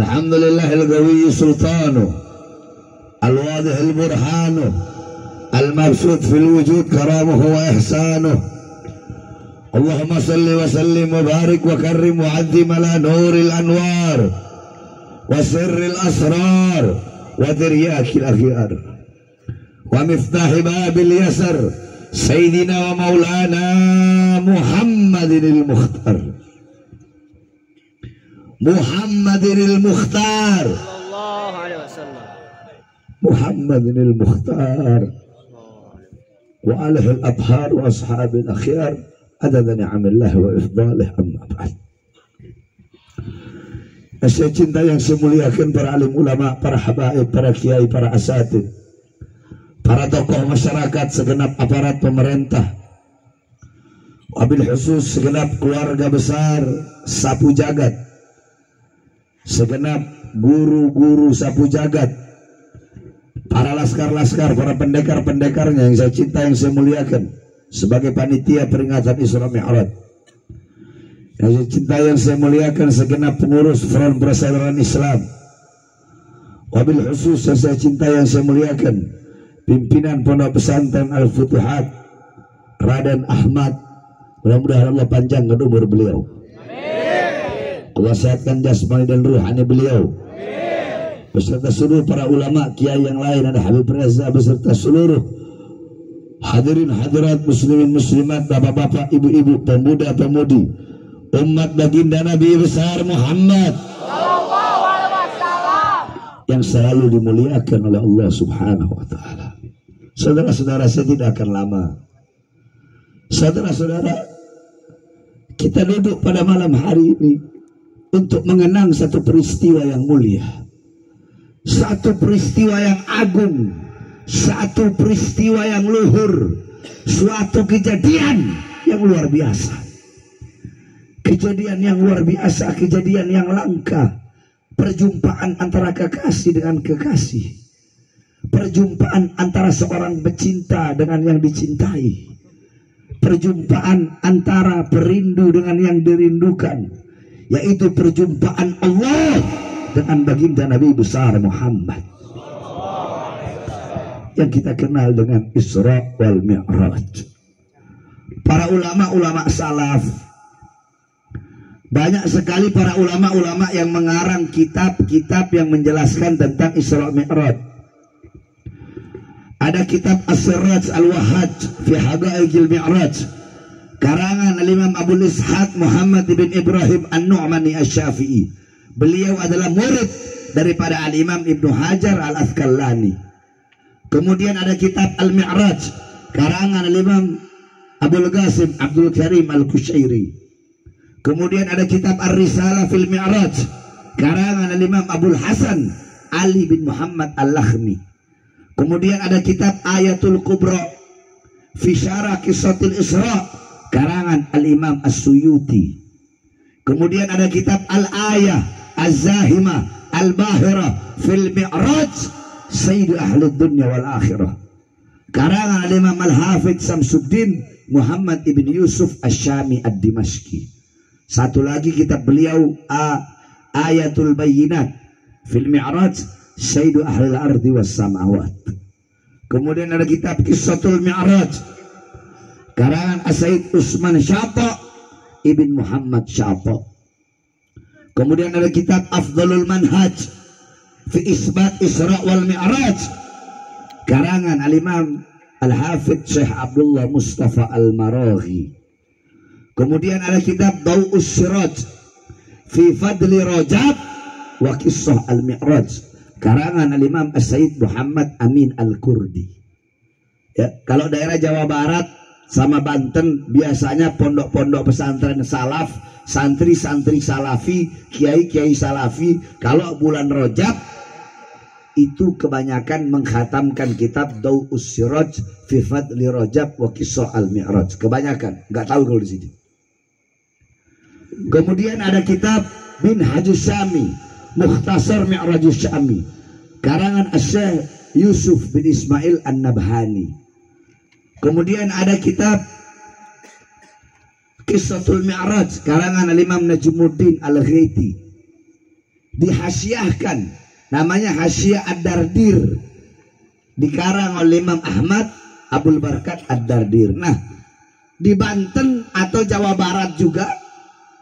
Alhamdulillahil Qawiyyu sultanu al-wadihil burhanu al-mabsut fil wujud karamuhu wa ihsanuh. Allahumma salli wa sallim wa barik wa karrim wa azzim ala nuril anwar wa sirril asrar wa diryakil akhyar wa miftahi babil yasar sayyidina wa maulana Muhammadinil Mukhtar. Muhammadinil Mukhtar sallallahu alaihi wasallam. Muhammadinil Mukhtar wa alihi al-abhar wa ashabil akhyar adada ni'amillah wa ifdalih amma ba'd. Saya cinta yang saya muliakan para alim ulama, para habaib, para kiai, para asatid, para tokoh masyarakat, segenap aparat pemerintah, wabil khusus segenap keluarga besar sapu jagat, segenap guru-guru sapu jagat, para laskar-laskar, para pendekar-pendekarnya yang saya cinta, yang saya muliakan, sebagai panitia peringatan Isra Mi'raj, yang saya cinta, yang saya muliakan, segenap pengurus Front Persaudaraan Islam, wabil khusus yang saya cinta, yang saya muliakan, pimpinan Pondok Pesantren Al-Futuhat Raden Ahmad, mudah-mudahan Allah panjangkan umur beliau, Allah sehatkan jasmani dan ruhani beliau, beserta seluruh para ulama, kiai yang lain, ada Habib Reza, beserta seluruh hadirin hadirat, muslimin muslimat, bapak-bapak, ibu-ibu, pemuda pemudi, umat baginda Nabi besar Muhammad yang selalu dimuliakan oleh Allah Subhanahu wa taala. Saudara-saudara, saya tidak akan lama. Saudara-saudara, kita duduk pada malam hari ini untuk mengenang satu peristiwa yang mulia, satu peristiwa yang agung, satu peristiwa yang luhur, suatu kejadian yang luar biasa, kejadian yang luar biasa, kejadian yang langka, perjumpaan antara kekasih dengan kekasih, perjumpaan antara seorang pecinta dengan yang dicintai, perjumpaan antara perindu dengan yang dirindukan, yaitu perjumpaan Allah dengan baginda Nabi besar Muhammad yang kita kenal dengan Isra wal Mi'raj. Para ulama-ulama salaf, banyak sekali para ulama-ulama yang mengarang kitab-kitab yang menjelaskan tentang Isra Mi'raj. Ada kitab As-Siraj Al-Wahhaj fi Haqaiqil Mi'raj karangan Al-Imam Abu Ishaq Muhammad bin Ibrahim An-Nu'mani Asy-Syafi'i. Beliau adalah murid daripada Al-Imam Ibnu Hajar Al-Asqalani. Kemudian ada kitab Al-Mi'raj karangan Al-Imam Abdul Qasim Abdul Karim Al-Kushairi. Kemudian ada kitab Ar-Risalah fil Mi'raj karangan Al-Imam Abdul Hasan Ali bin Muhammad Al-Lakhmi. Kemudian ada kitab Ayatul Kubra fi Syarah Qissatil Isra karangan Al-Imam As-Suyuti. Kemudian ada kitab Al-Ayah Az-Zahimah Al-Bahira fil Mi'raj Sayyidu Ahli Dunya wal Akhirah karangan Al-Imam Al-Hafidh Samsuddin Muhammad ibn Yusuf Asy-Syami Ad-Dimashqi. Satu lagi kitab beliau Ayatul Bayyinat fil Mi'raj Sayyidu Ahli Al-Ardi was Samawat. Kemudian ada kitab Qissatul Mi'raj karangan As-Sayyid Utsman Syata ibn Muhammad Syata. Kemudian ada kitab Afdhalul Manhaj fi Isbat Isra wal Mi'raj karangan Al-Imam Al-Hafidh Syekh Abdullah Mustafa Al-Maraghi. Kemudian ada kitab Dau'us Siraj fi Fadli Rajab wa Qissah Al-Mi'raj karangan Al-Imam As-Sayyid Muhammad Amin Al-Kurdi. Ya, kalau daerah Jawa Barat sama Banten biasanya pondok-pondok pesantren salaf, santri-santri salafi, kiai-kiai salafi, kalau bulan Rajab itu kebanyakan mengkhatamkan kitab Dau'us Siraj fi Fadli Rajab wa Qissah Al-Mi'raj. Kebanyakan, nggak tahu kalau di sini. Kemudian ada kitab Minhajus Syami, Mukhtasar Mi'rajus Syami, karangan Asy-Syaikh Yusuf bin Ismail An-Nabhani. Kemudian ada kitab Qissatul Mi'raj, karangan Al-Imam Najmuddin Al-Ghaiti. dihasiahkan, namanya Hasyiah Ad-Dardir, dikarang oleh Imam Ahmad Abul Barkat Ad-Dardir. Nah, di Banten atau Jawa Barat juga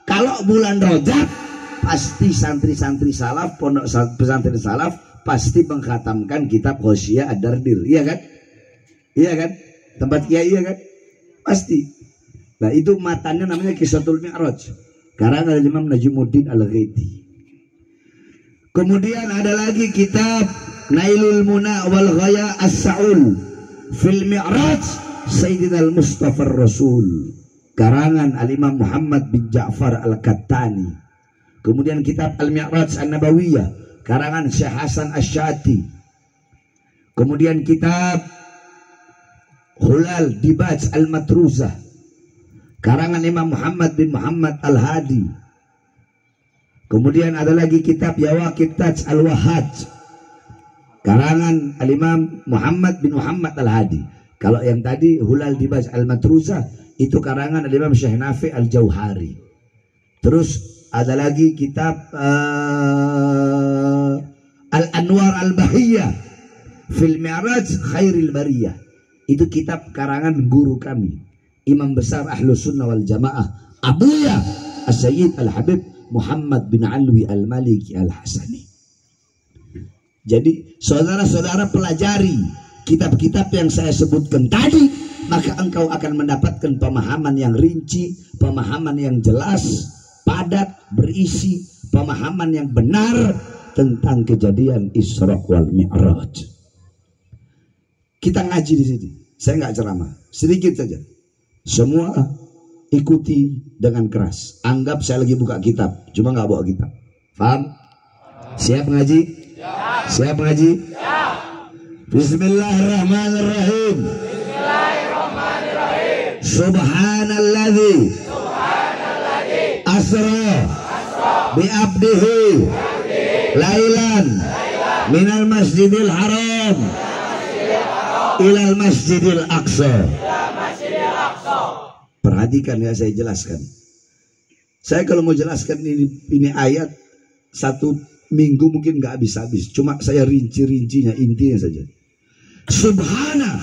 kalau bulan Rajab pasti santri-santri salaf, pondok pesantren salaf pasti mengkhatamkan kitab Hasyiah Ad-Dardir, iya kan? Iya kan? Tempat kiai, iya kan? Pasti. Nah, itu matanya namanya Qisatul Mi'raj, karangan Imam Najmuddin Al-Ghaiti. Kemudian ada lagi kitab Nailul Muna wal Ghaya As-Sa'ul fil Mi'raj Sayyidina Al-Mustafa Rasul, karangan Al-Imam Muhammad bin Ja'far Al-Kattani. Kemudian kitab Al-Mi'raj An-Nabawiyah, karangan Syekh Hasan Asy-Syati. Kemudian kitab Hulal Dibaj Al-Matruzah, karangan Imam Muhammad bin Muhammad Al-Hadi. Kemudian ada lagi kitab Yawaqit Taj Al-Wahhaj, karangan Al-Imam Muhammad bin Muhammad Al-Hadi. Kalau yang tadi Hulal Dibaj Al-Matruzah itu karangan Al-Imam Syekh Nafi Al-Jauhari. Terus ada lagi kitab Al-Anwar Al-Bahiyah fil Mi'raj Khairil Bariyah. Itu kitab karangan guru kami, Imam besar Ahlus Sunnah wal Jamaah, Abuya As-Sayyid Al-Habib Muhammad bin Alwi Al-Maliki Al-Hasani. Jadi saudara-saudara pelajari kitab-kitab yang saya sebutkan tadi, maka engkau akan mendapatkan pemahaman yang rinci, pemahaman yang jelas, padat, berisi, pemahaman yang benar tentang kejadian Isra wal Mi'raj. Kita ngaji di sini, saya nggak ceramah, sedikit saja. Semua ikuti dengan keras. Anggap saya lagi buka kitab, cuma nggak bawa kitab. Paham? Siap ngaji? Siap ngaji? Bismillahirrahmanirrahim. Bismillahirrahmanirrahim. Subhanalladzi asra bi abdihi lailan minal masjidil haram ilal masjidil aqsa. Perhatikan ya, saya jelaskan. Saya kalau mau jelaskan ini ayat satu minggu mungkin nggak habis-habis. Cuma saya rinci-rincinya, intinya saja. Subhana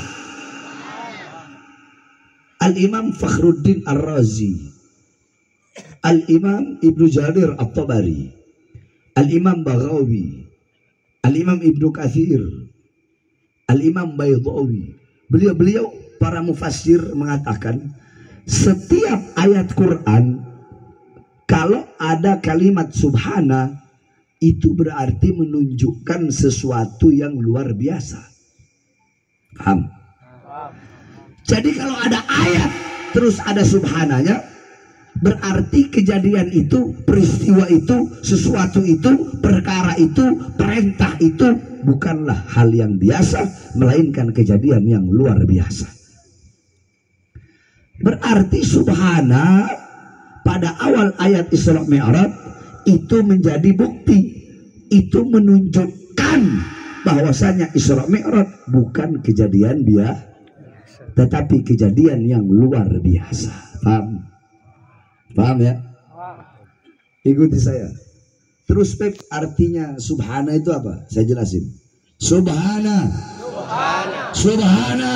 Al-Imam Fakhruddin Ar-Razi, Al-Imam Ibnu Jarir At-Tabari, Al-Imam Baghawi, Al-Imam Ibnu Katsir, Al-Imam Baydawi. Beliau para mufassir mengatakan setiap ayat Quran kalau ada kalimat subhana itu berarti menunjukkan sesuatu yang luar biasa. Paham? Jadi kalau ada ayat terus ada subhananya, berarti kejadian itu, peristiwa itu, sesuatu itu, perkara itu, perintah itu bukanlah hal yang biasa, melainkan kejadian yang luar biasa. Berarti subhana pada awal ayat Isra Mi'raj itu menjadi bukti, itu menunjukkan bahwasanya Isra Mi'raj bukan kejadian biasa, tetapi kejadian yang luar biasa. Paham? Paham ya? Ikuti saya. Terus Pep, artinya subhana itu apa? Saya jelasin. Subhana. Subhana.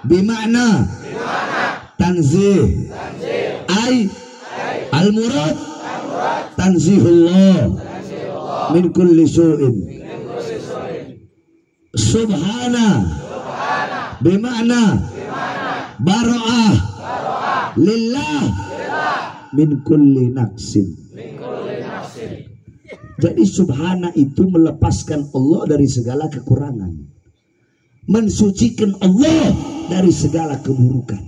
Bima'na tanzih. Ay al-murad tanzihullah min kulli su'in. Subhana bima'na bara'ah lillah min kulli naqsin. Jadi subhana itu melepaskan Allah dari segala kekurangan, mensucikan Allah dari segala keburukan.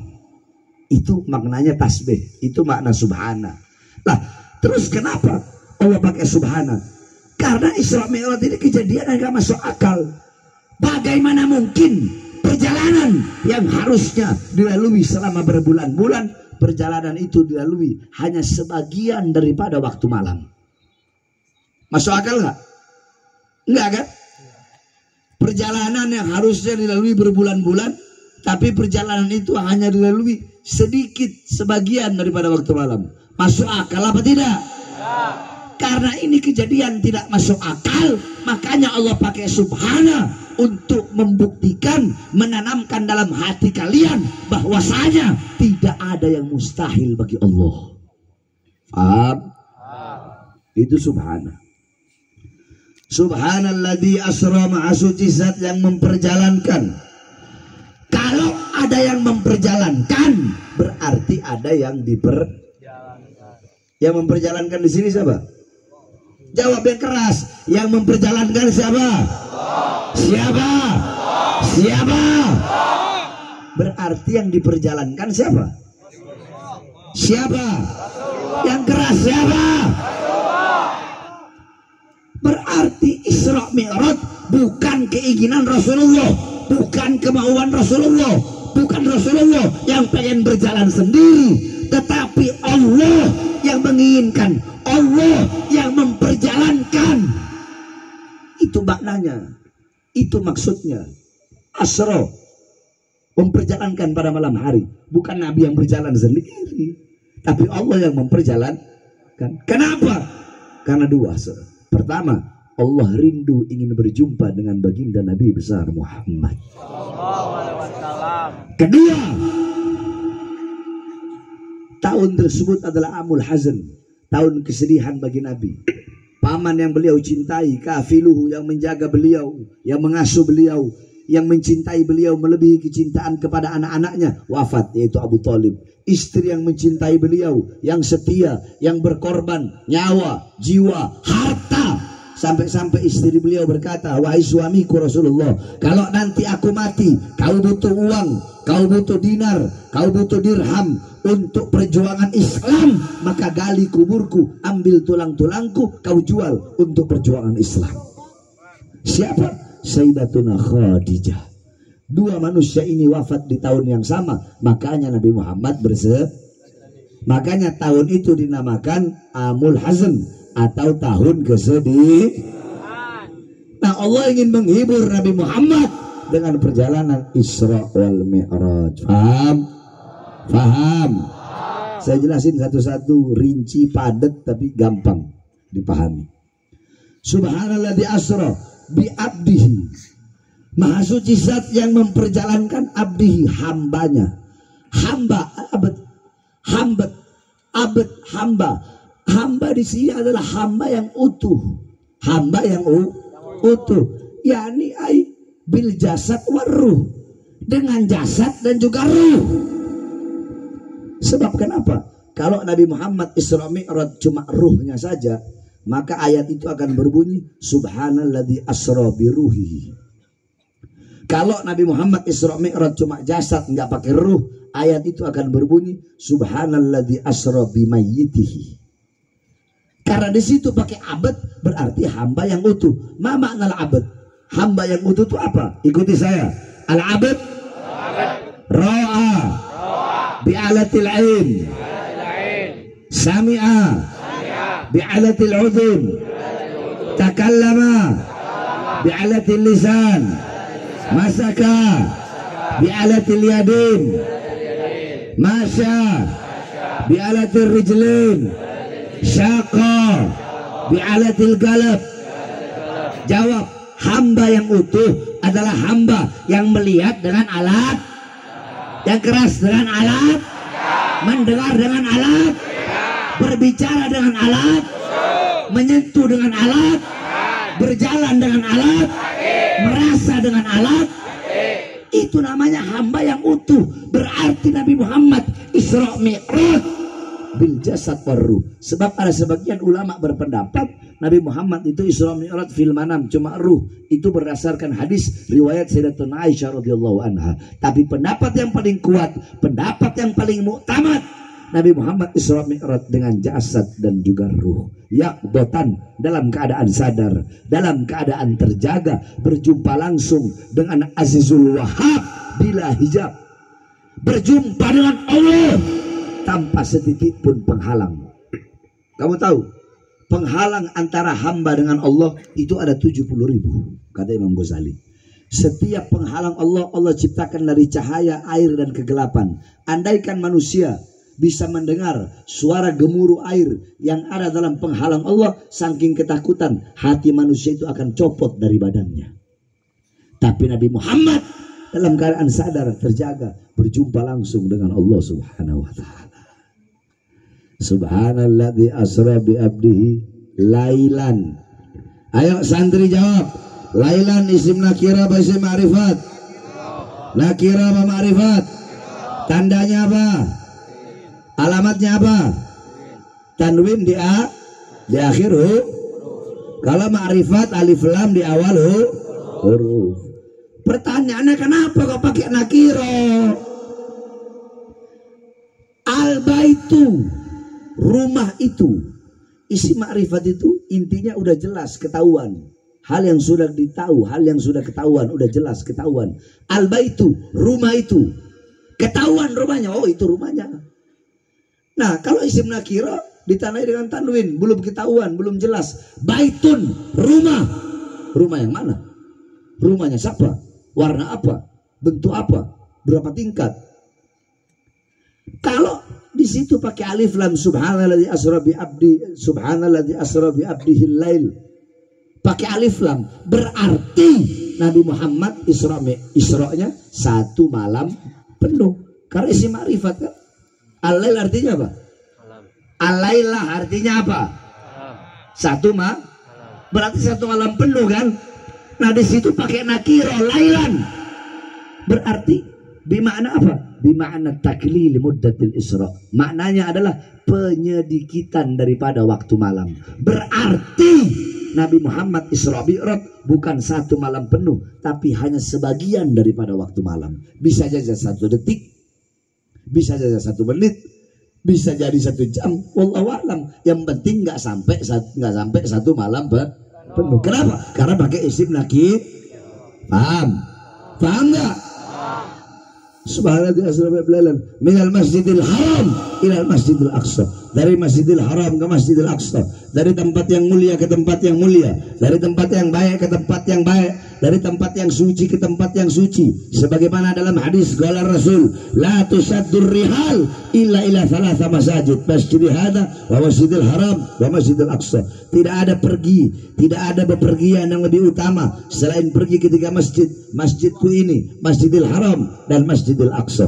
Itu maknanya tasbih, itu makna subhana. Lah, terus kenapa Allah pakai subhana? Karena Isra Mi'raj ini kejadian yang gak masuk akal. Bagaimana mungkin perjalanan yang harusnya dilalui selama berbulan-bulan, perjalanan itu dilalui hanya sebagian daripada waktu malam? Masuk akal nggak? Enggak kan? Perjalanan yang harusnya dilalui berbulan-bulan, tapi perjalanan itu hanya dilalui sedikit, sebagian daripada waktu malam. Masuk akal apa tidak? Ya. Karena ini kejadian tidak masuk akal, makanya Allah pakai subhana untuk membuktikan, menanamkan dalam hati kalian bahwasanya tidak ada yang mustahil bagi Allah. Paham? Itu subhana. Subhanalladzi asra, maha suci zat yang memperjalankan. Kalau ada yang memperjalankan, berarti ada yang diperjalankan. Yang memperjalankan di sini siapa? Jawab yang keras. Yang memperjalankan siapa? Siapa? Siapa? Berarti yang diperjalankan siapa? Siapa? Yang keras siapa? Berarti Isra Mi'raj bukan keinginan Rasulullah, bukan kemauan Rasulullah, bukan Rasulullah yang pengen berjalan sendiri, tetapi Allah yang menginginkan, Allah yang memperjalankan. Itu maknanya, itu maksudnya. Asra, memperjalankan pada malam hari. Bukan Nabi yang berjalan sendiri, tapi Allah yang memperjalankan. Kenapa? Karena dua. Pertama, Allah rindu ingin berjumpa dengan baginda Nabi besar Muhammad. Kedua, tahun tersebut adalah amul hazan, tahun kesedihan bagi Nabi. Paman yang beliau cintai, kafiluhu yang menjaga beliau, yang mengasuh beliau, yang mencintai beliau melebihi kecintaan kepada anak-anaknya, wafat, yaitu Abu Thalib. Istri yang mencintai beliau, yang setia, yang berkorban nyawa, jiwa, harta. Sampai-sampai istri beliau berkata, wahai suamiku Rasulullah, kalau nanti aku mati, kau butuh uang, kau butuh dinar, kau butuh dirham untuk perjuangan Islam, maka gali kuburku, ambil tulang-tulangku, kau jual untuk perjuangan Islam. Siapa? Sayyidatuna Khadijah. Dua manusia ini wafat di tahun yang sama, makanya Nabi Muhammad makanya tahun itu dinamakan Amul Hazan atau tahun kesedihan. Nah, Allah ingin menghibur Nabi Muhammad dengan perjalanan Isra wal Mi'raj. Paham? Paham? Saya jelasin satu-satu, rinci, padat, tapi gampang dipahami. Subhanalladzi asra bi abdihi, maha suci zat yang memperjalankan abdihi, hambanya. Hamba, hamba. Hamba di sini adalah hamba yang utuh. Hamba yang utuh. Yani ai bil jasad waruh, dengan jasad dan juga ruh. Sebab kenapa? Kalau Nabi Muhammad Isra Mi'raj cuma ruhnya saja, maka ayat itu akan berbunyi subhanalladzi asra bi ruhihi. Kalau Nabi Muhammad Isra Mi'raj cuma jasad, nggak pakai ruh, ayat itu akan berbunyi subhanalladzi asra bi mayyitihi. Karena di situ pakai abad, berarti hamba yang utuh. Ma makna al-abad? Hamba yang utuh itu apa? Ikuti saya. Al-abad ra'a bi'alatil ain, sami'a bi'alatil udhun, takallama bi'alatil lisan, masaka bi'alatil yadin, masya bi'alatil rijlin, syaqa bi'alatil galab. Jawab, hamba yang utuh adalah hamba yang melihat dengan alat, yang keras dengan alat, mendengar dengan alat, berbicara dengan alat, menyentuh dengan alat, berjalan dengan alat, merasa dengan alat. Itu namanya hamba yang utuh. Berarti Nabi Muhammad Isra Mi'raj bil jasad waruh. Sebab ada sebagian ulama berpendapat Nabi Muhammad itu Isra Mi'raj fil manam, cuma ruh. Itu berdasarkan hadis riwayat Sayyidatuna Aisyah radhiyallahu anha. Tapi pendapat yang paling kuat, pendapat yang paling muktamad, Nabi Muhammad Isra Mi'raj dengan jasad dan juga ruh. Yaqdatan, dalam keadaan sadar, dalam keadaan terjaga, berjumpa langsung dengan Azizul Wahhab bila hijab. Berjumpa dengan Allah tanpa setitik pun penghalang. Kamu tahu, penghalang antara hamba dengan Allah itu ada 70.000, kata Imam Ghazali. Setiap penghalang Allah, Allah ciptakan dari cahaya, air, dan kegelapan. Andaikan manusia bisa mendengar suara gemuruh air yang ada dalam penghalang Allah, saking ketakutan hati manusia itu akan copot dari badannya. Tapi Nabi Muhammad dalam keadaan sadar, terjaga, berjumpa langsung dengan Allah Subhanahu wa taala. Subhanalladzi asra bi abdihi lailan. Ayo santri jawab. Lailan isim nakira apa isim ma'rifat? Nakira apa ma'rifat? Tandanya apa? Alamatnya apa? Tanwin di akhir huruf. Kalau ma'rifat alif lam di awal huruf. Pertanyaannya kenapa kok pakai nakiro? Al-baitu, rumah itu, isi ma'rifat itu intinya udah jelas ketahuan. Hal yang sudah ditahu, hal yang sudah ketahuan, udah jelas ketahuan. Al-baitu, rumah itu, ketahuan rumahnya. Oh itu rumahnya. Nah kalau isim nakiro ditandai dengan tanwin, belum ketahuan, belum jelas. Baitun, rumah. Rumah yang mana? Rumahnya siapa? Warna apa? Bentuk apa? Berapa tingkat? Kalau di situ pakai alif lam, subhanalladzi asra bi abdi, subhanalladzi asra bi abdihi lail, pakai alif lam, berarti Nabi Muhammad Isra-nya satu malam penuh. Karena isi ma'rifat kan. Al-lail artinya apa? Al-lailah artinya apa? Satu malam. Berarti satu malam penuh kan? Nah di situ pakai nakiro lailan, berarti bimakna apa? Bimakna taklil muddatil isra. Maknanya adalah penyedikitan daripada waktu malam. Berarti Nabi Muhammad Isra Mi'raj bukan satu malam penuh, tapi hanya sebagian daripada waktu malam. Bisa jadi 1 detik, bisa jadi 1 menit, bisa jadi 1 jam. Wallahu a'lam. Yang penting nggak sampai 1 malam penuh. Kenapa? Karena pakai isim nakir. Paham? Paham nggak? Subhanallah minal masjidil haram ilal masjidil aqsa. Dari masjidil haram ke masjidil aqsa. Dari tempat yang mulia ke tempat yang mulia. Dari tempat yang baik ke tempat yang baik. Dari tempat yang suci ke tempat yang suci. Sebagaimana dalam hadis qala Rasul, la tusaddur rihal illa ila thalatha masajid, masjidil hada wa masjidil haram wa masjidil aqsa. Tidak ada pergi, tidak ada bepergian yang lebih utama selain pergi ketika masjidku ini, Masjidil Haram dan Masjidil Aqsa.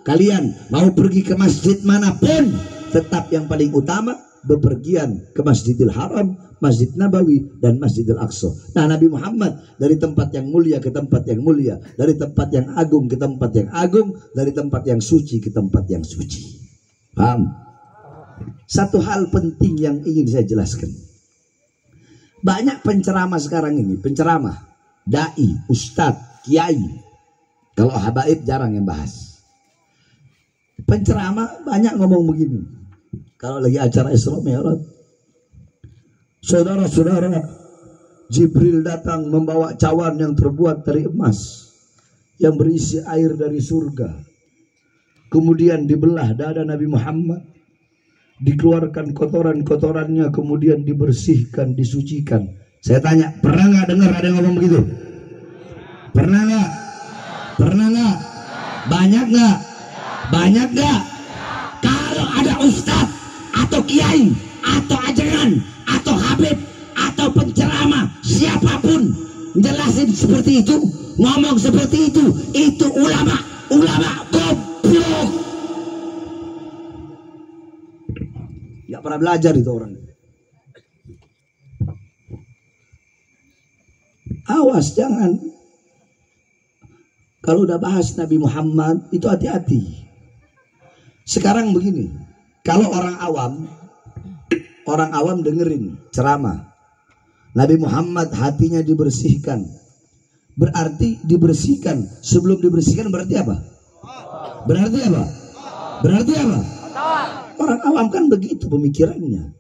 Kalian mau pergi ke masjid manapun, tetap yang paling utama bepergian ke Masjidil Haram, Masjid Nabawi dan Masjidil Aqsa. Nah Nabi Muhammad dari tempat yang mulia ke tempat yang mulia, dari tempat yang agung ke tempat yang agung, dari tempat yang suci ke tempat yang suci. Paham? Satu hal penting yang ingin saya jelaskan. Banyak penceramah sekarang ini, penceramah, dai, ustadz, kiai. Kalau habaib jarang yang bahas. Penceramah banyak ngomong begini. Kalau lagi acara Isra Mi'raj, saudara-saudara, Jibril datang membawa cawan yang terbuat dari emas, yang berisi air dari surga. Kemudian dibelah dada Nabi Muhammad, dikeluarkan kotoran-kotorannya, kemudian dibersihkan, disucikan. Saya tanya, pernah nggak dengar ada yang ngomong begitu? Pernah nggak? Pernah nggak? Banyak nggak? Banyak nggak? Kalau ada ustadz atau kiai atau ajaran atau habib atau penceramah siapapun jelasin seperti itu, ngomong seperti itu ulama goblok. Gak pernah belajar itu orang. Awas jangan. Kalau udah bahas Nabi Muhammad itu hati-hati. Sekarang begini, kalau orang awam dengerin ceramah Nabi Muhammad hatinya dibersihkan, berarti dibersihkan. Sebelum dibersihkan berarti apa? Berarti apa? Berarti apa? Orang awam kan begitu pemikirannya.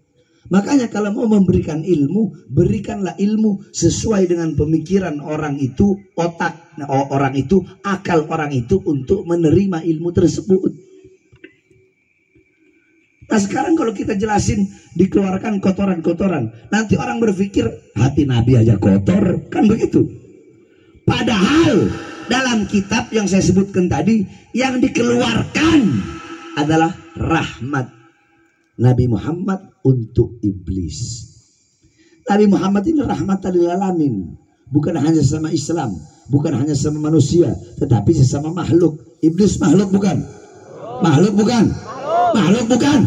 Makanya kalau mau memberikan ilmu, berikanlah ilmu sesuai dengan pemikiran orang itu, otak orang itu, akal orang itu untuk menerima ilmu tersebut. Nah sekarang kalau kita jelasin dikeluarkan kotoran-kotoran, nanti orang berpikir hati Nabi aja kotor, kan begitu. Padahal dalam kitab yang saya sebutkan tadi, yang dikeluarkan adalah rahmat Nabi Muhammad untuk iblis. Nabi Muhammad ini rahmatan lil alamin, bukan hanya sama Islam, bukan hanya sama manusia, tetapi sesama makhluk. Iblis makhluk bukan? Makhluk bukan? Makhluk bukan?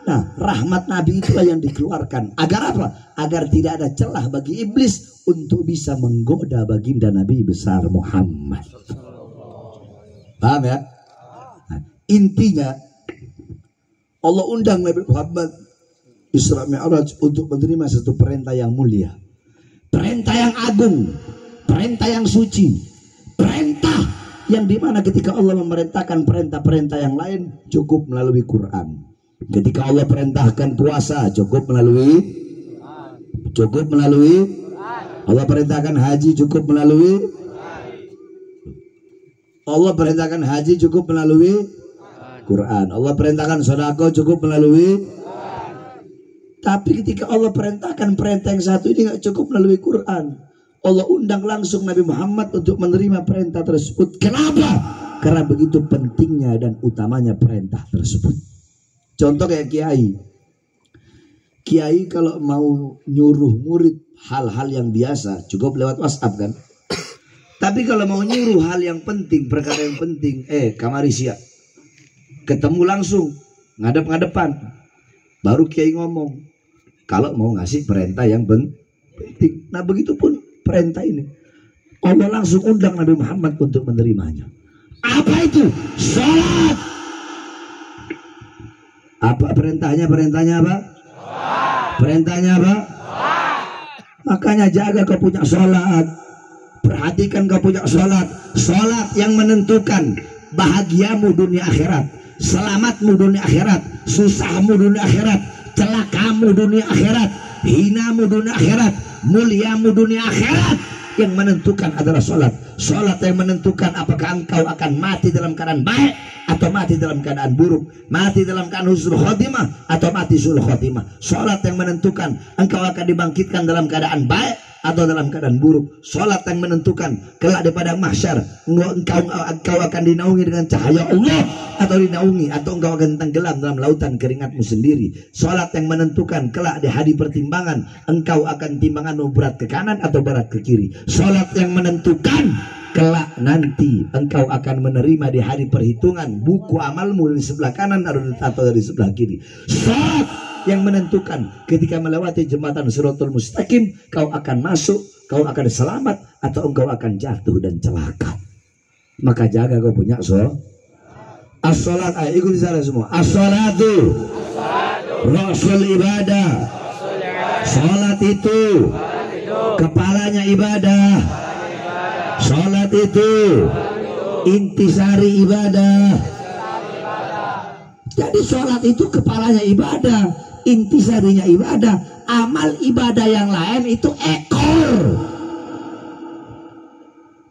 Nah, rahmat Nabi itulah yang dikeluarkan. Agar apa? Agar tidak ada celah bagi iblis untuk bisa menggoda baginda Nabi besar Muhammad. Paham ya? Nah, intinya Allah undang Nabi Muhammad Isra Mi'raj untuk menerima satu perintah yang mulia, perintah yang agung, perintah yang suci, perintah yang dimana ketika Allah memerintahkan perintah-perintah yang lain cukup melalui Quran. Ketika Allah perintahkan puasa cukup melalui Allah perintahkan haji cukup melalui Allah perintahkan haji cukup melalui Quran. Allah perintahkan sedekah cukup melalui. Tapi ketika Allah perintahkan perintah yang satu ini nggak cukup melalui Quran. Allah undang langsung Nabi Muhammad untuk menerima perintah tersebut. Kenapa? Karena begitu pentingnya dan utamanya perintah tersebut. Contoh kayak kiai. Kiai kalau mau nyuruh murid hal-hal yang biasa cukup lewat WhatsApp kan. Tapi kalau mau nyuruh hal yang penting, perkara yang penting, kamari siap. Ketemu langsung, ngadep-ngadepan. Baru kiai ngomong. Kalau mau ngasih perintah yang penting. Nah begitu pun perintah ini. Allah langsung undang Nabi Muhammad untuk menerimanya. Apa itu? Salat. Apa perintahnya? Perintahnya apa? Perintahnya apa? Makanya jaga kau punya sholat. Perhatikan kau punya sholat. Sholat yang menentukan bahagiamu dunia akhirat, selamatmu dunia akhirat, susahmu dunia akhirat, celakamu dunia akhirat, hinamu dunia akhirat, muliamu dunia akhirat. Yang menentukan adalah sholat. Sholat yang menentukan apakah engkau akan mati dalam keadaan baik atau mati dalam keadaan buruk, mati dalam keadaan husnul khotimah atau mati sul khotimah. Sholat yang menentukan engkau akan dibangkitkan dalam keadaan baik atau dalam keadaan buruk. Sholat yang menentukan kelak di padang mahsyar engkau akan dinaungi dengan cahaya Allah atau dinaungi atau engkau akan tenggelam dalam lautan keringatmu sendiri. Sholat yang menentukan kelak di hari pertimbangan engkau akan timbanganmu berat ke kanan atau berat ke kiri. Sholat yang menentukan kelak nanti engkau akan menerima di hari perhitungan buku amalmu dari sebelah kanan atau dari sebelah kiri. Sholat yang menentukan ketika melewati jembatan Shiratal Mustaqim kau akan masuk, kau akan selamat atau engkau akan jatuh dan celaka. Maka jaga kau punya as-salat. Ayo ikuti saya semua. As-salatu rasul ibadah. Salat itu kepalanya ibadah. Salat itu intisari ibadah. Jadi sholat itu kepalanya ibadah, intisarinya ibadah, amal ibadah yang lain itu ekor.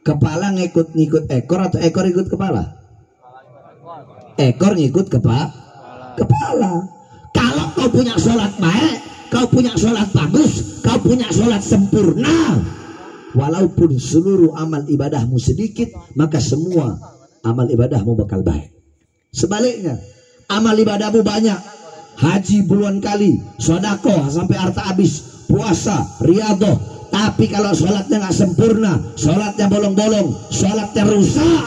Kepala ngikut ekor atau ekor ikut kepala? Ekor ngikut kepala. Kalau kau punya sholat baik, kau punya sholat bagus, kau punya sholat sempurna, walaupun seluruh amal ibadahmu sedikit, maka semua amal ibadahmu bakal baik. Sebaliknya, amal ibadahmu banyak, haji puluhan kali, sedekah sampai harta habis, puasa, riyadhah, tapi kalau sholatnya nggak sempurna, sholatnya bolong-bolong, sholatnya rusak,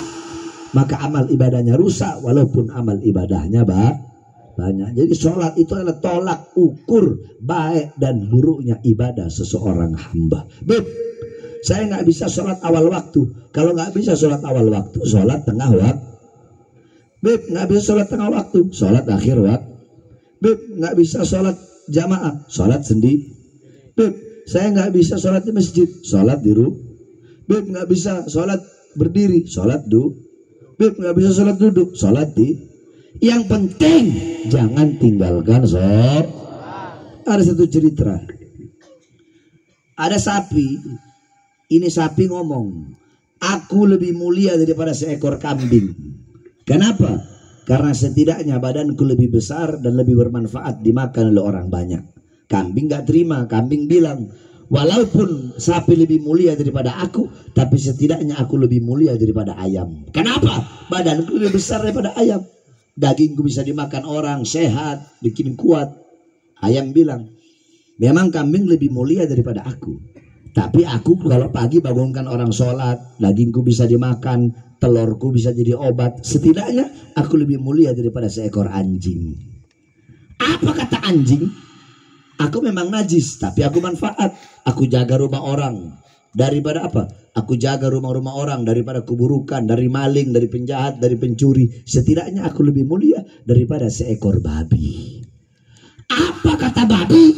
maka amal ibadahnya rusak walaupun amal ibadahnya banyak. Jadi sholat itu adalah tolak ukur baik dan buruknya ibadah seseorang hamba. Beb, saya nggak bisa sholat awal waktu. Kalau nggak bisa sholat awal waktu, sholat tengah waktu. Beb, nggak bisa sholat tengah waktu, sholat akhir waktu. Beb, nggak bisa sholat jamaah, sholat sendiri. Beb, saya nggak bisa sholat di masjid, sholat di rumah. Beb, nggak bisa sholat berdiri, sholat duduk. Beb, nggak bisa sholat duduk, sholat di. Yang penting jangan tinggalkan sholat. Ada satu cerita. Ada sapi. Ini sapi ngomong, aku lebih mulia daripada seekor kambing. Kenapa? Karena setidaknya badanku lebih besar dan lebih bermanfaat dimakan oleh orang banyak. Kambing gak terima. Kambing bilang, walaupun sapi lebih mulia daripada aku, tapi setidaknya aku lebih mulia daripada ayam. Kenapa? Badanku lebih besar daripada ayam. dagingku bisa dimakan orang, sehat, bikin kuat. Ayam bilang, memang kambing lebih mulia daripada aku. Tapi aku kalau pagi bangunkan orang sholat, dagingku bisa dimakan, telurku bisa jadi obat. Setidaknya aku lebih mulia daripada seekor anjing. Apa kata anjing? Aku memang najis, tapi aku manfaat. Aku jaga rumah orang. Daripada apa? Aku jaga rumah-rumah orang daripada keburukan, dari maling, dari penjahat, dari pencuri. Setidaknya aku lebih mulia daripada seekor babi. Apa kata babi?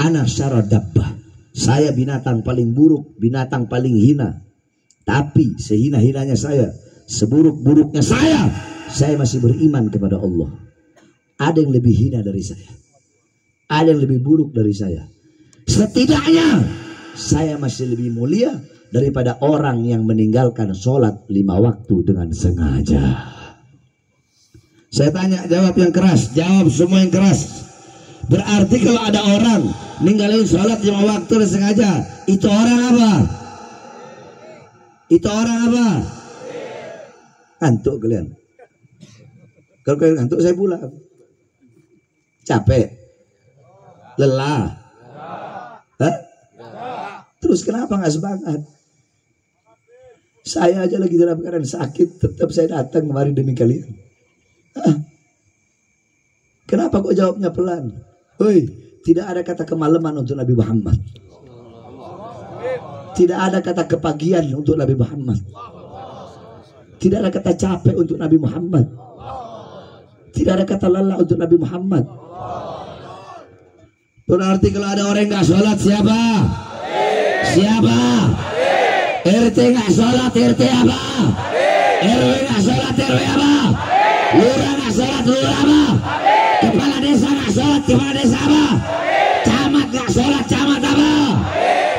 Ana syara dabbah. Saya binatang paling buruk, binatang paling hina. Tapi sehina-hinanya saya, seburuk-buruknya saya masih beriman kepada Allah. Ada yang lebih hina dari saya. Ada yang lebih buruk dari saya. Setidaknya saya masih lebih mulia daripada orang yang meninggalkan sholat 5 waktu dengan sengaja. Saya tanya, jawab yang keras. Jawab semua yang keras. Berarti kalau ada orang ninggalin sholat 5 waktu dengan sengaja, itu orang apa? Itu orang apa? Ngantuk kalian. Kalau kalian ngantuk saya pulang. Capek. Lelah. Hah? Terus kenapa nggak semangat? Saya aja lagi dalam keadaan sakit, tetap saya datang kemari demi kalian. Hah? Kenapa kok jawabnya pelan? Hoi, tidak ada kata kemalaman untuk Nabi Muhammad. Tidak ada kata kepagian untuk Nabi Muhammad. Tidak ada kata capek untuk Nabi Muhammad. Tidak ada kata lelah untuk Nabi Muhammad. Berarti kalau ada orang yang nggak sholat siapa? Siapa? RT nggak sholat, RT apa? RW nggak sholat, RW apa? Lurah nggak sholat, lurah apa? Kepala desa nggak sholat, kepala desa apa? Camat nggak sholat, camat apa?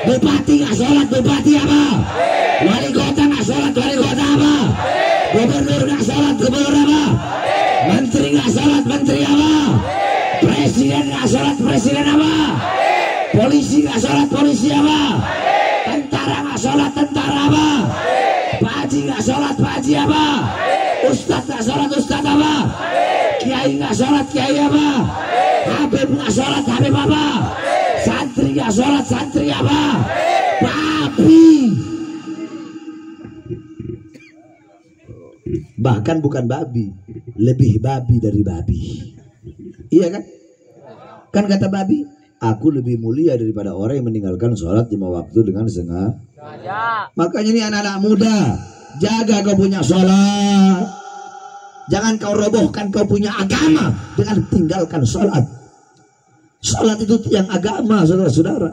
Bupati nggak sholat, bupati apa? Wali kota nggak sholat, wali kota apa? Gubernur nggak sholat, gubernur apa? Menteri nggak sholat, menteri apa? Presiden nggak sholat, presiden apa? Polisi nggak sholat, polisi apa? Tentara nggak sholat, tentara apa? Pak Haji nggak sholat, Pak Haji apa? Ustadz nggak sholat, Ustadz apa? Kiai nggak sholat, Kiai apa? Habib nggak sholat, Habib apa? Santri nggak sholat, santri apa? Babi. Bahkan bukan babi, lebih babi dari babi. Iya kan? Kan kata babi, aku lebih mulia daripada orang yang meninggalkan sholat 5 waktu dengan sengaja. Makanya ini anak-anak muda, jaga kau punya sholat. Jangan kau robohkan kau punya agama dengan tinggalkan sholat. Sholat itu yang agama, saudara-saudara.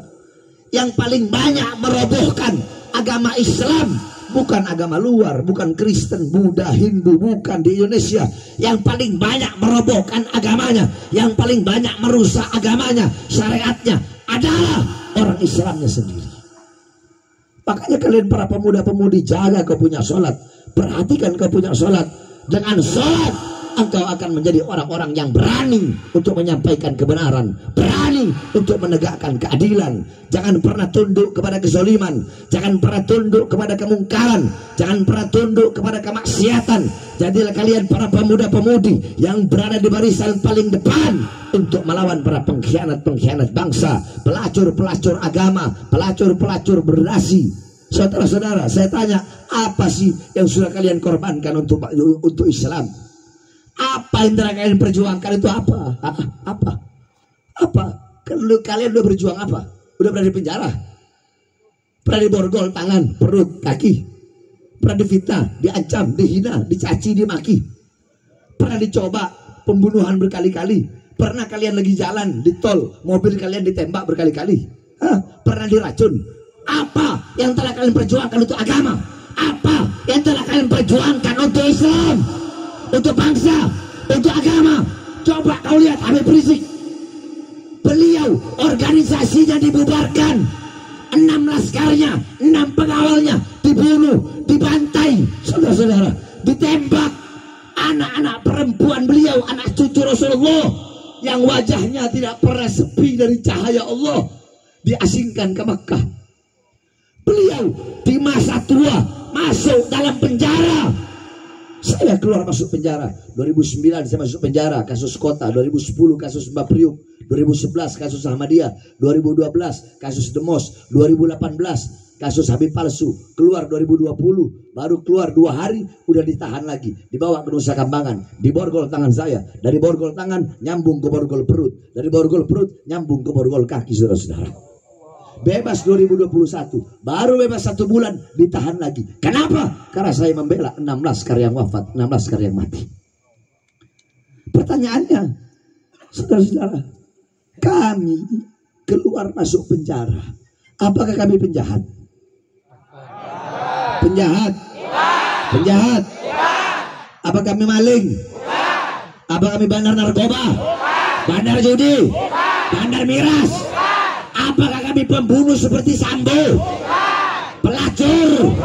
Yang paling banyak merobohkan agama Islam, bukan agama luar, bukan Kristen, Buddha, Hindu, bukan di Indonesia. Yang paling banyak merobohkan agamanya, yang paling banyak merusak agamanya, syariatnya adalah orang Islamnya sendiri. Makanya kalian para pemuda-pemudi, jaga kau punya sholat. Perhatikan kau punya sholat. Dengan sholat engkau akan menjadi orang-orang yang berani untuk menyampaikan kebenaran, berani untuk menegakkan keadilan. Jangan pernah tunduk kepada kezaliman, jangan pernah tunduk kepada kemungkaran, jangan pernah tunduk kepada kemaksiatan. Jadilah kalian para pemuda-pemudi yang berada di barisan paling depan untuk melawan para pengkhianat-pengkhianat bangsa, pelacur-pelacur agama, pelacur-pelacur berdasi. Saudara-saudara, saya tanya, apa sih yang sudah kalian korbankan untuk Islam? Apa yang telah kalian perjuangkan itu apa? Apa? Kalian udah berjuang apa? Udah pernah di penjara? Pernah diborgol tangan, perut, kaki? Pernah difitnah, diancam, dihina, dicaci, dimaki? Pernah dicoba pembunuhan berkali-kali? Pernah kalian lagi jalan di tol, mobil kalian ditembak berkali-kali? Pernah diracun? Apa yang telah kalian perjuangkan untuk agama? Apa yang telah kalian perjuangkan untuk Islam, untuk bangsa, untuk agama? Coba kau lihat Habib Rizik. Beliau organisasinya dibubarkan, 6 laskarnya, 6 pengawalnya dibunuh, dibantai, saudara-saudara, ditembak. Anak-anak perempuan beliau, anak cucu Rasulullah yang wajahnya tidak pernah sepi dari cahaya Allah, diasingkan ke Mekah. Beliau di masa tua masuk dalam penjara Saya keluar masuk penjara. 2009 saya masuk penjara kasus kota, 2010 kasus Mbak Priuk, 2011 kasus Ahmadiyah, 2012 kasus Demos, 2018 kasus Habib palsu. Keluar 2020, baru keluar 2 hari udah ditahan lagi, dibawa ke Nusa Kambangan, diborgol tangan saya. Dari borgol tangan nyambung ke borgol perut, dari borgol perut nyambung ke borgol kaki, saudara-saudara. Bebas 2021, baru bebas 1 bulan ditahan lagi. Kenapa? Karena saya membela 16 karya yang wafat, 16 karya yang mati. Pertanyaannya, saudara-saudara, kami keluar masuk penjara, apakah kami penjahat? Penjahat? Penjahat? Apa kami maling? Apa kami bandar narkoba? Bandar judi? Bandar miras? Apakah kami pembunuh seperti Sambo? Pelacur?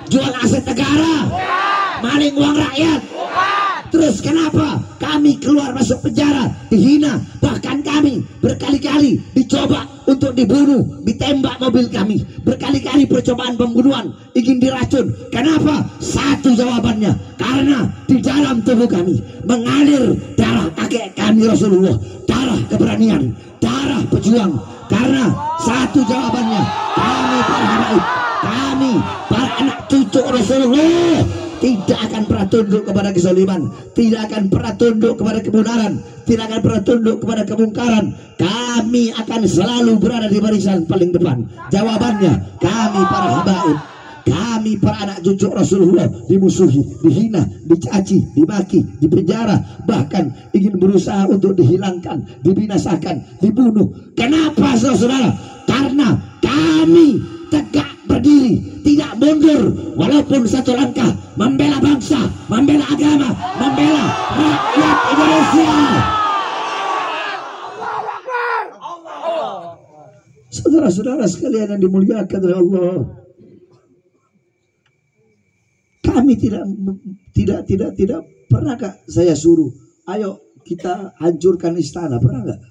Jual aset negara? Maling uang rakyat? Terus kenapa kami keluar masuk penjara, dihina, bahkan kami berkali-kali dicoba untuk dibunuh, ditembak mobil kami, berkali-kali percobaan pembunuhan, ingin diracun. Kenapa? Satu jawabannya, karena di dalam tubuh kami mengalir darah kakek kami Rasulullah, darah keberanian, darah pejuang. Karena satu jawabannya, kami para habaib, kami para anak cucu Rasulullah tidak akan pernah tunduk kepada kezaliman, tidak akan pernah tunduk kepada kebenaran, tidak akan pernah tunduk kepada kemungkaran. Kami akan selalu berada di barisan paling depan. Jawabannya, kami para habaib, kami para anak cucu Rasulullah dimusuhi, dihina, dicaci, dimaki, dipenjara, bahkan ingin berusaha untuk dihilangkan, dibinasakan, dibunuh. Kenapa, saudara? Karena kami tegak berdiri, tidak mundur walaupun satu langkah, membela bangsa, membela agama, membela rakyat Indonesia. Saudara-saudara sekalian yang dimuliakan oleh Allah, kami tidak pernah gak saya suruh, ayo kita hancurkan istana, pernah gak?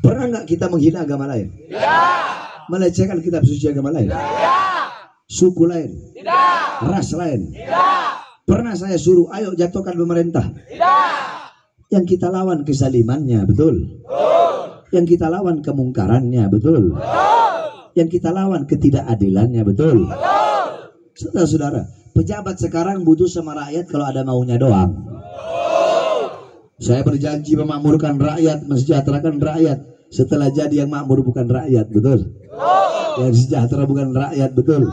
Pernah gak kita menghina agama lain? Melecehkan kitab suci agama lain? Suku lain? Ras lain? Pernah saya suruh, ayo jatuhkan pemerintah? Yang kita lawan kezalimannya, betul? Yang kita lawan kemungkarannya, betul? Yang kita lawan ketidakadilannya, betul? Saudara-saudara, pejabat sekarang butuh sama rakyat kalau ada maunya doang. Saya berjanji memakmurkan rakyat, mensejahterakan rakyat. Setelah jadi yang makmur bukan rakyat, betul? Yang sejahtera bukan rakyat, betul?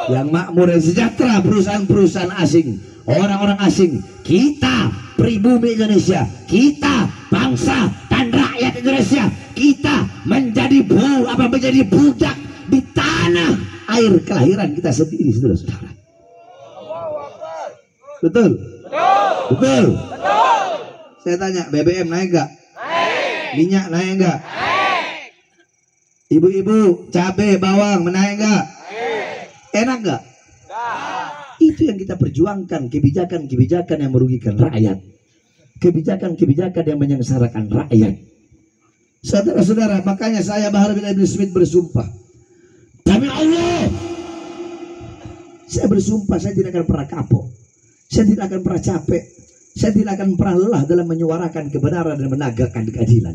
Yang makmur dan sejahtera perusahaan-perusahaan asing, orang-orang asing. Kita pribumi Indonesia, kita bangsa dan rakyat Indonesia, kita menjadi budak di tanah air kelahiran kita sendiri, saudara-saudara. Betul? Betul? Saya tanya, BBM naik gak? Minyak naik enggak? Ibu-ibu, cabai, bawang menaik enggak? Enak enggak? Itu yang kita perjuangkan, kebijakan-kebijakan yang merugikan rakyat, kebijakan-kebijakan yang menyengsarakan rakyat. Saudara-saudara, makanya saya Bahar bin Abdul Smith bersumpah, demi Allah, saya bersumpah saya tidak akan pernah kapok, saya tidak akan pernah capek, saya tidak akan pernah lelah dalam menyuarakan kebenaran dan menegakkan keadilan.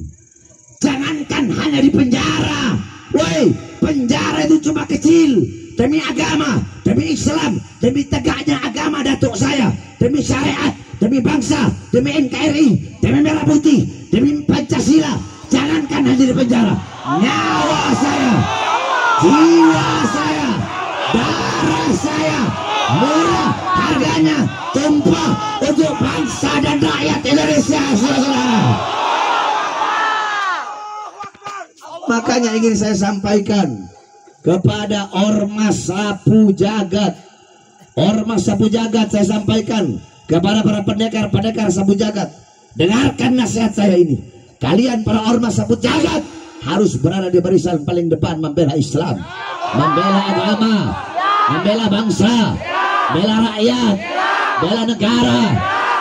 Jangankan hanya di penjara, woi, penjara itu cuma kecil. Demi agama, demi Islam, demi tegaknya agama datuk saya, demi syariat, demi bangsa, demi NKRI, demi Merah Putih, demi Pancasila. Jangankan hanya di penjara, nyawa saya, jiwa saya, darah saya, murah harganya, tumpah untuk bangsa dan rakyat Indonesia, saudara-saudara. Makanya ingin saya sampaikan kepada Ormas Sapu Jagat, Ormas Sapu Jagat, saya sampaikan kepada para pendekar-pendekar Sapu Jagat, dengarkan nasihat saya ini. Kalian para Ormas Sapu Jagat harus berada di barisan paling depan, membela Islam, membela agama, membela bangsa, bela rakyat, bela negara,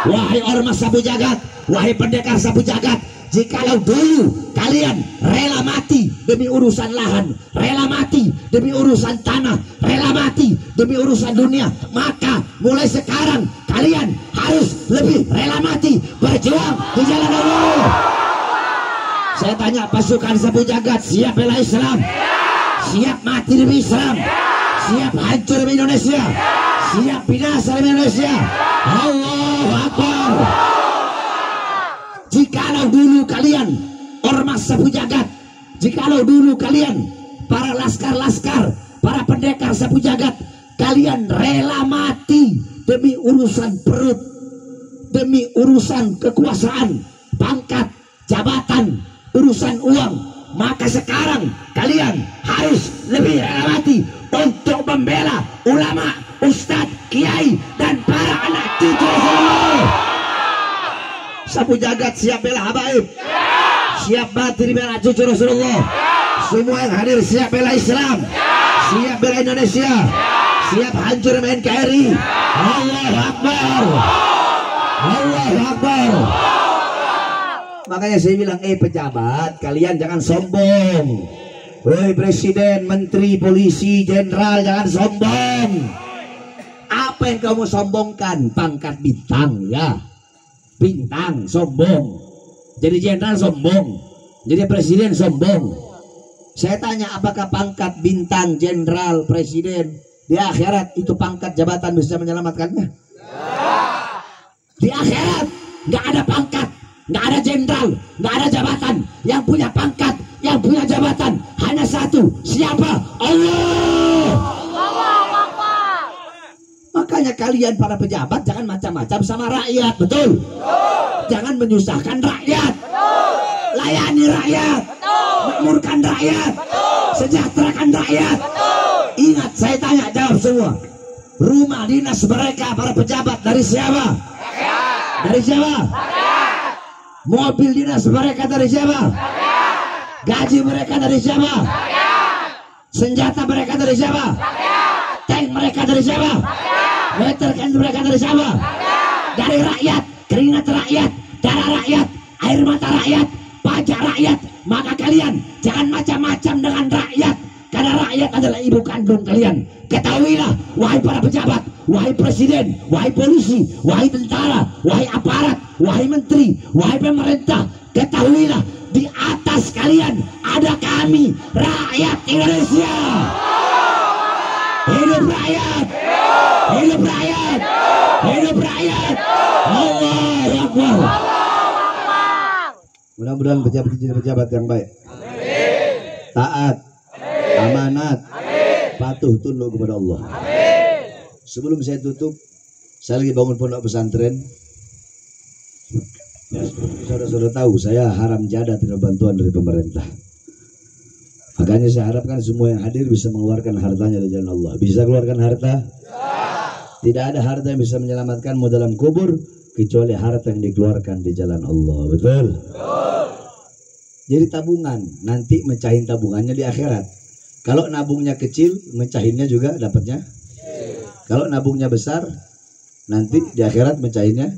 Wahai ormas sapu jagat, wahai pendekar sapu jagat, jikalau dulu kalian rela mati demi urusan lahan, rela mati demi urusan tanah, rela mati demi urusan dunia, maka mulai sekarang kalian harus lebih rela mati berjuang di jalan Allah. Saya tanya, pasukan sapu jagat siap bela Islam? Siap mati demi Islam? Siap hancur demi Indonesia? Siap binasa demi Indonesia? Allahu Akbar. Jikalau dulu kalian ormas sapu jagat, jikalau dulu kalian para laskar-laskar, para pendekar sapu jagat, kalian rela mati demi urusan perut, demi urusan kekuasaan, pangkat, jabatan, urusan uang, maka sekarang kalian harus lebih rela mati untuk membela ulama, ustadz, kiai, dan para anak cucu Rasulullah. Sapu jagat siap bela habaib, siap mati bela cucu Rasulullah. Semua yang hadir siap bela Islam, siap bela Indonesia, siap hancur main NKRI. Allahu Akbar, Allahu Akbar. Makanya saya bilang, pejabat, kalian jangan sombong. Woi presiden, menteri, polisi, jenderal, jangan sombong. Apa yang kamu sombongkan? Pangkat bintang, ya. Bintang, sombong. Jadi jenderal sombong, jadi presiden sombong. Saya tanya, apakah pangkat bintang, jenderal, presiden di akhirat itu pangkat jabatan bisa menyelamatkannya? Di akhirat nggak ada pangkat, nggak ada jenderal, nggak ada jabatan. Yang punya pangkat, yang punya jabatan hanya satu. Siapa? Allah. Makanya kalian para pejabat jangan macam-macam sama rakyat, betul? Jangan menyusahkan rakyat. Layani rakyat, makmurkan rakyat, sejahterakan rakyat. Ingat, saya tanya, jawab semua. Rumah dinas mereka para pejabat dari siapa? Dari siapa? Mobil dinas mereka dari siapa? Gaji mereka dari siapa? Senjata mereka dari siapa? Tank mereka dari siapa? Watercan mereka dari siapa? Dari rakyat, keringat rakyat, darah rakyat, air mata rakyat, pajak rakyat. Maka kalian jangan macam-macam dengan rakyat, karena rakyat adalah ibu kandung kalian. Ketahuilah, wahai para pejabat, wahai presiden, wahai polisi, wahai tentara, wahai aparat, wahai menteri, wahai pemerintah, ketahuilah, di atas kalian ada kami, rakyat Indonesia. Hidup rakyat, hidup rakyat, hidup rakyat. Allahu Akbar. Mudah-mudahan pejabat yang baik, taat, amanat, patuh tunduk kepada Allah. Sebelum saya tutup, saya lagi bangun pondok pesantren. Saudara-saudara tahu saya haram jada tidak bantuan dari pemerintah. Makanya saya harapkan semua yang hadir bisa mengeluarkan hartanya di jalan Allah. Bisa keluarkan harta? Tidak ada harta yang bisa menyelamatkanmu dalam kubur kecuali harta yang dikeluarkan di jalan Allah. Betul? Jadi tabungan, nanti mecahin tabungannya di akhirat. Kalau nabungnya kecil, mecahinnya juga dapatnya. Kalau nabungnya besar, nanti di akhirat mecahinnya.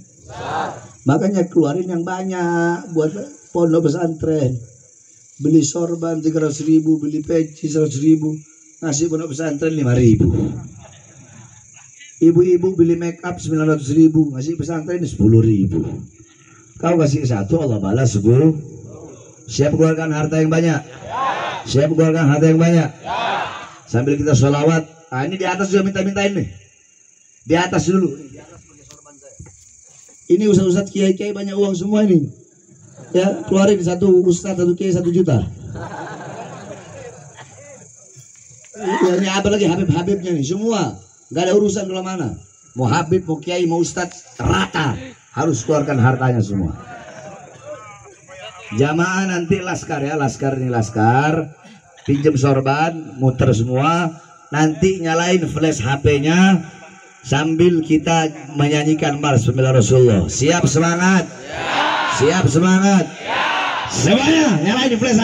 Makanya keluarin yang banyak buat pondok pesantren. Beli sorban 300.000, beli peci 100.000, ngasih pondok pesantren 5.000. Ibu-ibu beli make up 900.000, ngasih pesantren 10.000. Kau kasih satu, Allah balas 10. Siap keluarkan harta yang banyak? Siap keluarkan harta yang banyak? Sambil kita sholawat. Ah, ini di atas juga minta-mintain nih. Di atas dulu. Ini ustaz-ustaz kiai-kiai banyak uang semua ini. Ya, keluarin satu ustaz, satu kiai 1 juta. Ini apa lagi Habib-habibnya nih, semua. Gak ada urusan kalau mana. Mau Habib, mau kiai, mau ustaz, rata. Harus keluarkan hartanya semua. Jamaah nanti laskar ya, laskar ini laskar. Pinjam sorban, muter semua. Nanti nyalain flash HP-nya sambil kita menyanyikan mars pembela Rasulullah. Siap semangat? Siap semangat? Semuanya nyalain flash.